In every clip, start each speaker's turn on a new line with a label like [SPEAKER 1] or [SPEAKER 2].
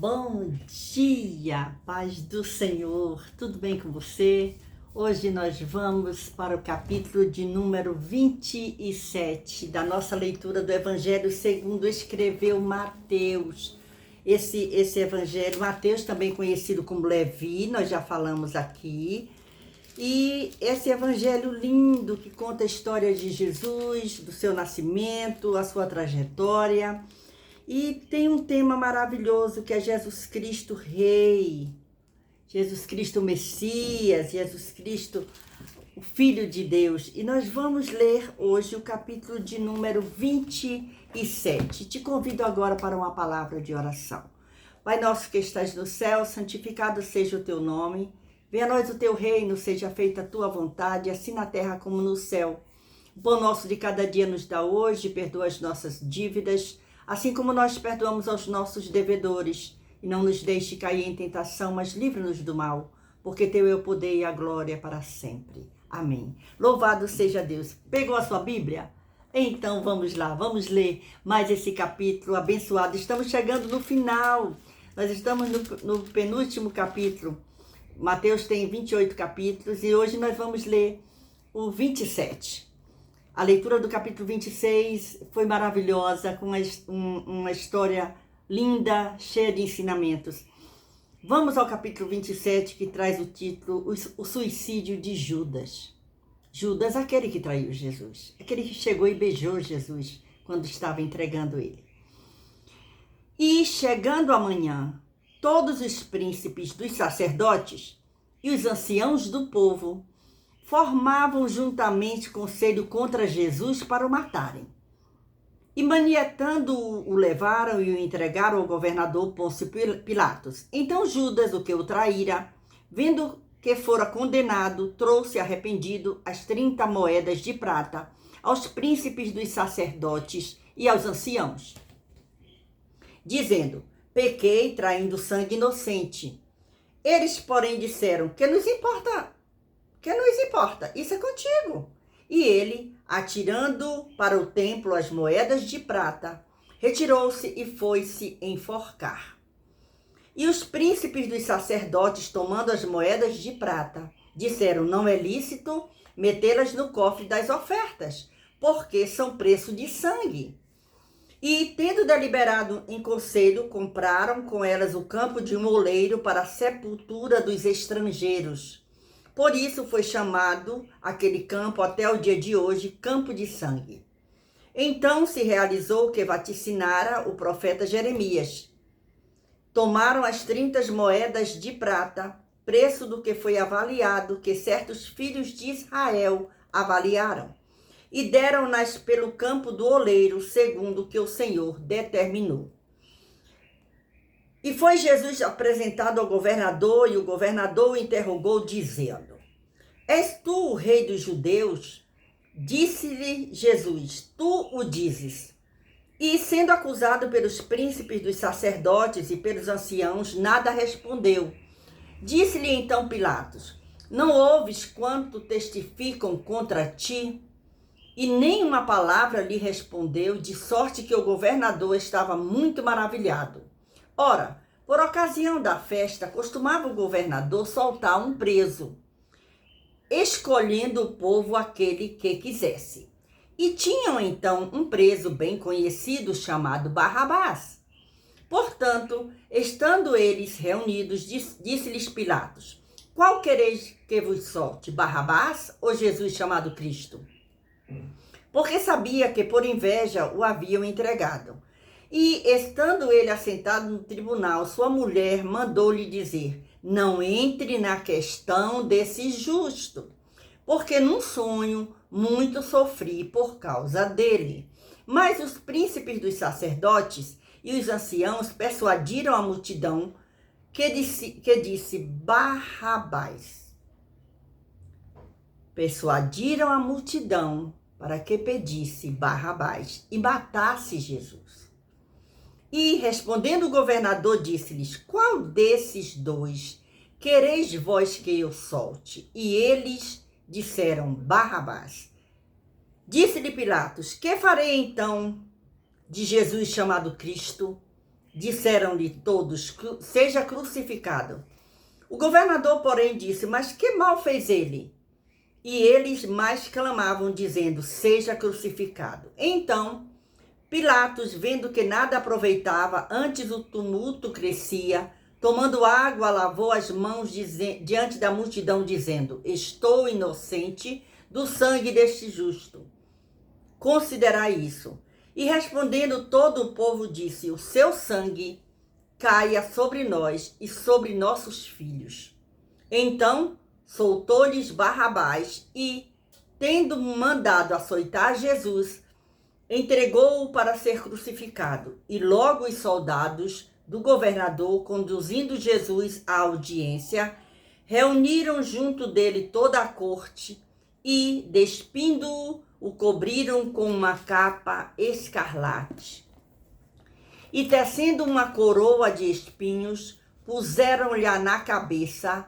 [SPEAKER 1] Bom dia, paz do Senhor, tudo bem com você? Hoje nós vamos para o capítulo de número 27 da nossa leitura do Evangelho segundo escreveu Mateus. Esse Evangelho, Mateus também conhecido como Levi, nós já falamos aqui. E esse Evangelho lindo que conta a história de Jesus, do seu nascimento, a sua trajetória. E tem um tema maravilhoso que é Jesus Cristo Rei, Jesus Cristo Messias, Jesus Cristo, o Filho de Deus. E nós vamos ler hoje o capítulo de número 27. Te convido agora para uma palavra de oração. Pai nosso que estás no céu, santificado seja o teu nome. Venha a nós o teu reino, seja feita a tua vontade, assim na terra como no céu. O pão nosso de cada dia nos dá hoje, perdoa as nossas dívidas, assim como nós perdoamos aos nossos devedores. E não nos deixe cair em tentação, mas livra-nos do mal, porque teu é o poder e a glória para sempre. Amém. Louvado seja Deus. Pegou a sua Bíblia? Então vamos lá, vamos ler mais esse capítulo abençoado. Estamos chegando no final. Nós estamos no penúltimo capítulo. Mateus tem 28 capítulos e hoje nós vamos ler o 27. A leitura do capítulo 26 foi maravilhosa, com uma história linda, cheia de ensinamentos. Vamos ao capítulo 27, que traz o título O Suicídio de Judas. Judas, aquele que traiu Jesus, aquele que chegou e beijou Jesus quando estava entregando ele. E chegando amanhã, todos os príncipes dos sacerdotes e os anciãos do povo formavam juntamente conselho contra Jesus para o matarem. E manietando-o, levaram e o entregaram ao governador Pôncio Pilatos. Então Judas, o que o traíra, vendo que fora condenado, trouxe arrependido as 30 moedas de prata aos príncipes dos sacerdotes e aos anciãos, dizendo: pequei traindo sangue inocente. Eles, porém, disseram: que nos importa? Isso é contigo. E ele, atirando para o templo as moedas de prata, retirou-se e foi-se enforcar. E os príncipes dos sacerdotes, tomando as moedas de prata, disseram: não é lícito metê-las no cofre das ofertas, porque são preço de sangue. E, tendo deliberado em conselho, compraram com elas o campo de um oleiro para a sepultura dos estrangeiros. Por isso foi chamado aquele campo até o dia de hoje Campo de Sangue. Então se realizou o que vaticinara o profeta Jeremias. Tomaram as 30 moedas de prata, preço do que foi avaliado, que certos filhos de Israel avaliaram, e deram-nas pelo campo do oleiro, segundo o que o Senhor determinou. E foi Jesus apresentado ao governador, e o governador o interrogou, dizendo: és tu o rei dos judeus? Disse-lhe Jesus: tu o dizes. E, sendo acusado pelos príncipes dos sacerdotes e pelos anciãos, nada respondeu. Disse-lhe então Pilatos: não ouves quanto testificam contra ti? E nenhuma palavra lhe respondeu, de sorte que o governador estava muito maravilhado. Ora, por ocasião da festa, costumava o governador soltar um preso, escolhendo o povo aquele que quisesse. E tinham então um preso bem conhecido, chamado Barrabás. Portanto, estando eles reunidos, disse-lhes Pilatos: qual quereis que vos solte, Barrabás ou Jesus chamado Cristo? Porque sabia que por inveja o haviam entregado. E, estando ele assentado no tribunal, sua mulher mandou-lhe dizer: não entre na questão desse justo, porque num sonho muito sofri por causa dele. Mas os príncipes dos sacerdotes e os anciãos persuadiram a multidão que disse Barrabás. Persuadiram a multidão para que pedisse Barrabás e matasse Jesus. E, respondendo o governador, disse-lhes: qual desses dois quereis vós que eu solte? E eles disseram: Barrabás. Disse-lhe Pilatos: que farei então de Jesus chamado Cristo? Disseram-lhe todos: seja crucificado. O governador, porém, disse: mas que mal fez ele? E eles mais clamavam, dizendo: seja crucificado. Então Pilatos, vendo que nada aproveitava, antes o tumulto crescia, tomando água, lavou as mãos diante da multidão, dizendo: estou inocente do sangue deste justo. Considerai isso. E respondendo todo o povo disse: o seu sangue caia sobre nós e sobre nossos filhos. Então soltou-lhes Barrabás e, tendo mandado açoitar Jesus, entregou-o para ser crucificado. E logo os soldados do governador, conduzindo Jesus à audiência, reuniram junto dele toda a corte e, despindo-o, o cobriram com uma capa escarlate. E, tecendo uma coroa de espinhos, puseram-lhe na cabeça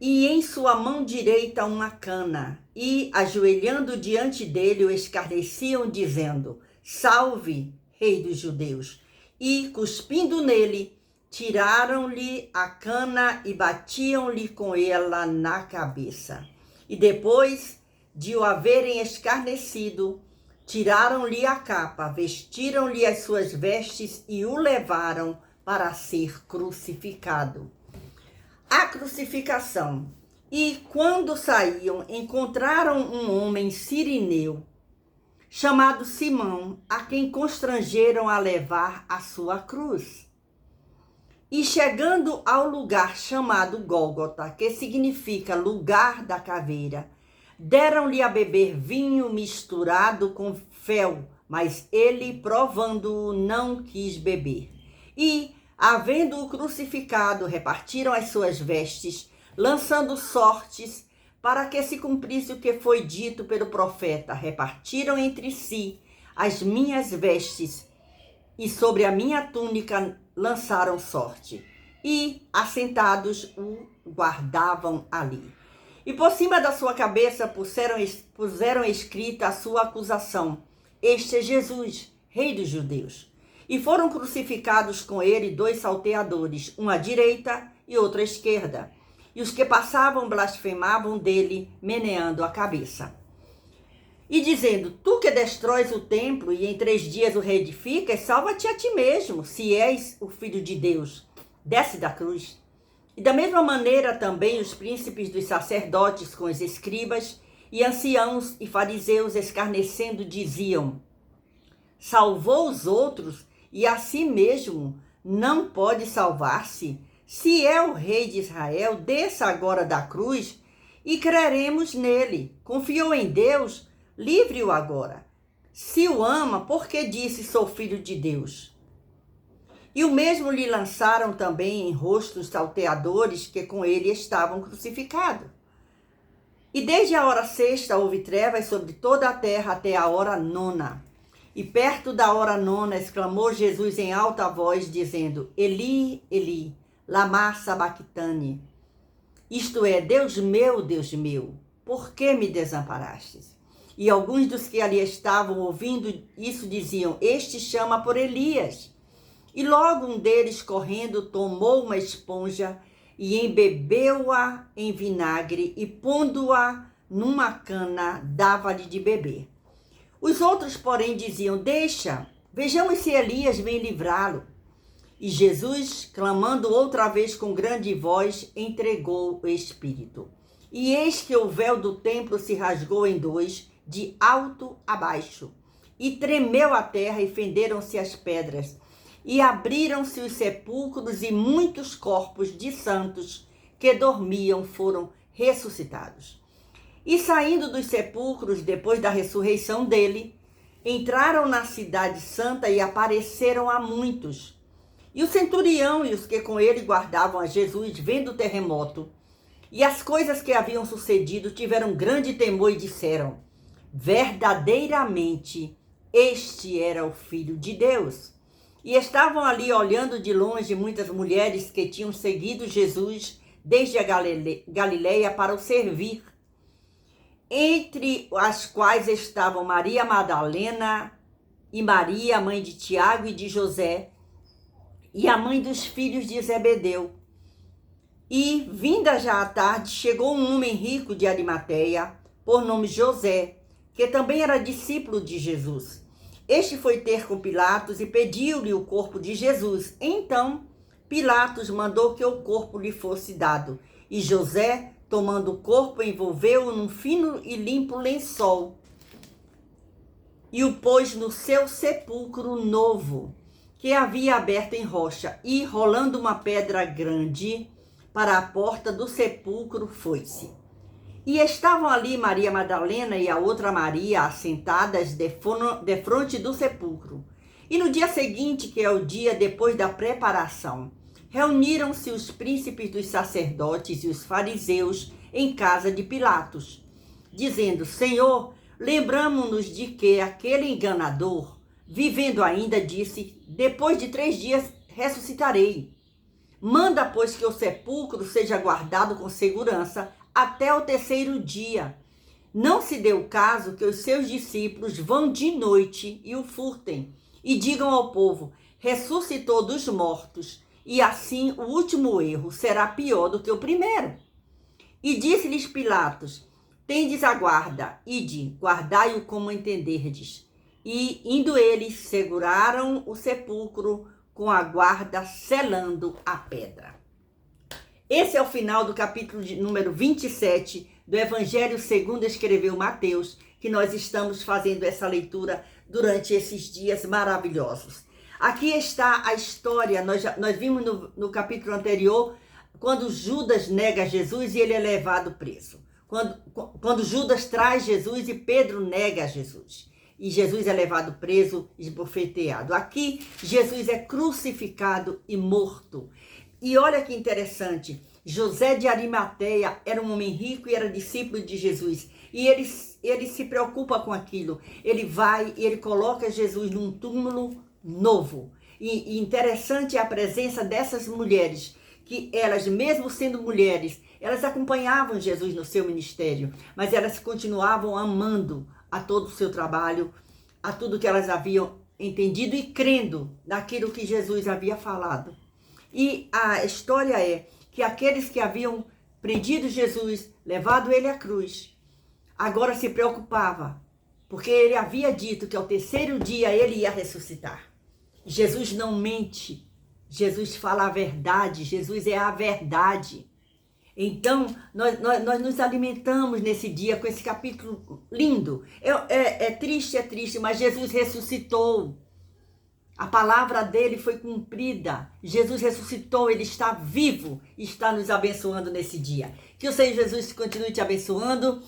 [SPEAKER 1] e em sua mão direita uma cana, e, ajoelhando diante dele, o escarneciam, dizendo: salve, rei dos judeus. E, cuspindo nele, tiraram-lhe a cana e batiam-lhe com ela na cabeça. E depois de o haverem escarnecido, tiraram-lhe a capa, vestiram-lhe as suas vestes e o levaram para ser crucificado. A crucificação. E quando saíam, encontraram um homem cirineu, chamado Simão, a quem constrangeram a levar a sua cruz. E chegando ao lugar chamado Gólgota, que significa lugar da caveira, deram-lhe a beber vinho misturado com fel, mas ele, provando-o, não quis beber. E, havendo-o crucificado, repartiram as suas vestes, lançando sortes, para que se cumprisse o que foi dito pelo profeta: repartiram entre si as minhas vestes, e sobre a minha túnica lançaram sorte. E, assentados, o guardavam ali. E por cima da sua cabeça puseram escrita a sua acusação: este é Jesus, rei dos judeus. E foram crucificados com ele 2 salteadores, um à direita e outro à esquerda. E os que passavam blasfemavam dele, meneando a cabeça. E dizendo: tu que destróis o templo e em 3 dias o reedificas, salva-te a ti mesmo, se és o Filho de Deus. Desce da cruz. E da mesma maneira também os príncipes dos sacerdotes com os escribas e anciãos e fariseus, escarnecendo, diziam: salvou os outros e a si mesmo não pode salvar-se? Se é o rei de Israel, desça agora da cruz e creremos nele. Confiou em Deus, livre-o agora. Se o ama, por que disse: sou filho de Deus? E o mesmo lhe lançaram também em rosto os salteadores que com ele estavam crucificados. E desde a hora 6ª houve trevas sobre toda a terra até a hora 9ª. E perto da hora 9ª exclamou Jesus em alta voz, dizendo: Eli, Eli, lama sabachthani. Isto é: Deus meu, por que me desamparastes? E alguns dos que ali estavam ouvindo isso diziam: este chama por Elias. E logo um deles, correndo, tomou uma esponja e embebeu-a em vinagre e, pondo-a numa cana, dava-lhe de beber. Os outros, porém, diziam: deixa, vejamos se Elias vem livrá-lo. E Jesus, clamando outra vez com grande voz, entregou o Espírito. E eis que o véu do templo se rasgou em 2, de alto a baixo, e tremeu a terra e fenderam-se as pedras. E abriram-se os sepulcros e muitos corpos de santos que dormiam foram ressuscitados. E saindo dos sepulcros, depois da ressurreição dele, entraram na cidade santa e apareceram a muitos. E o centurião e os que com ele guardavam a Jesus, vendo o terremoto e as coisas que haviam sucedido, tiveram grande temor e disseram: verdadeiramente, este era o Filho de Deus. E estavam ali olhando de longe muitas mulheres que tinham seguido Jesus desde a Galileia para o servir, entre as quais estavam Maria Madalena e Maria, mãe de Tiago e de José, e a mãe dos filhos de Zebedeu. E, vinda já à tarde, chegou um homem rico de Arimateia, por nome José, que também era discípulo de Jesus. Este foi ter com Pilatos e pediu-lhe o corpo de Jesus. Então, Pilatos mandou que o corpo lhe fosse dado. E José, tomando o corpo, envolveu-o num fino e limpo lençol e o pôs no seu sepulcro novo, que havia aberto em rocha, e, rolando uma pedra grande para a porta do sepulcro, foi-se. E estavam ali Maria Madalena e a outra Maria assentadas defronte do sepulcro. E no dia seguinte, que é o dia depois da preparação, reuniram-se os príncipes dos sacerdotes e os fariseus em casa de Pilatos, dizendo: Senhor, lembramo-nos de que aquele enganador, vivendo ainda, disse: depois de 3 dias ressuscitarei. Manda, pois, que o sepulcro seja guardado com segurança até o 3º dia. Não se dê o caso que os seus discípulos vão de noite e o furtem, e digam ao povo: ressuscitou dos mortos, e assim o último erro será pior do que o primeiro. E disse-lhes Pilatos: tendes a guarda, ide, guardai-o como entenderdes. E, indo eles, seguraram o sepulcro com a guarda, selando a pedra. Esse é o final do capítulo número 27 do Evangelho segundo escreveu Mateus, que nós estamos fazendo essa leitura durante esses dias maravilhosos. Aqui está a história, nós vimos no capítulo anterior, quando Judas nega Jesus e ele é levado preso. Quando Judas traz Jesus e Pedro nega Jesus. E Jesus é levado preso, esbofeteado. Aqui, Jesus é crucificado e morto. E olha que interessante, José de Arimateia era um homem rico e era discípulo de Jesus. E ele se preocupa com aquilo. Ele vai e ele coloca Jesus num túmulo novo. E interessante é a presença dessas mulheres, que elas, mesmo sendo mulheres, elas acompanhavam Jesus no seu ministério, mas elas continuavam amando a todo o seu trabalho, a tudo que elas haviam entendido e crendo naquilo que Jesus havia falado. E a história é que aqueles que haviam prendido Jesus, levado ele à cruz, agora se preocupavam, porque ele havia dito que ao 3º dia ele ia ressuscitar. Jesus não mente, Jesus fala a verdade, Jesus é a verdade. Então, nós nos alimentamos nesse dia com esse capítulo lindo. É triste, mas Jesus ressuscitou. A palavra dele foi cumprida. Jesus ressuscitou, ele está vivo e está nos abençoando nesse dia. Que o Senhor Jesus continue te abençoando.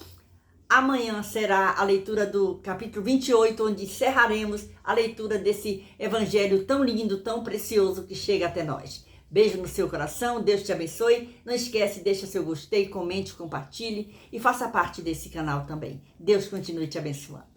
[SPEAKER 1] Amanhã será a leitura do capítulo 28, onde encerraremos a leitura desse evangelho tão lindo, tão precioso que chega até nós. Beijo no seu coração, Deus te abençoe. Não esquece, deixa seu gostei, comente, compartilhe e faça parte desse canal também. Deus continue te abençoando.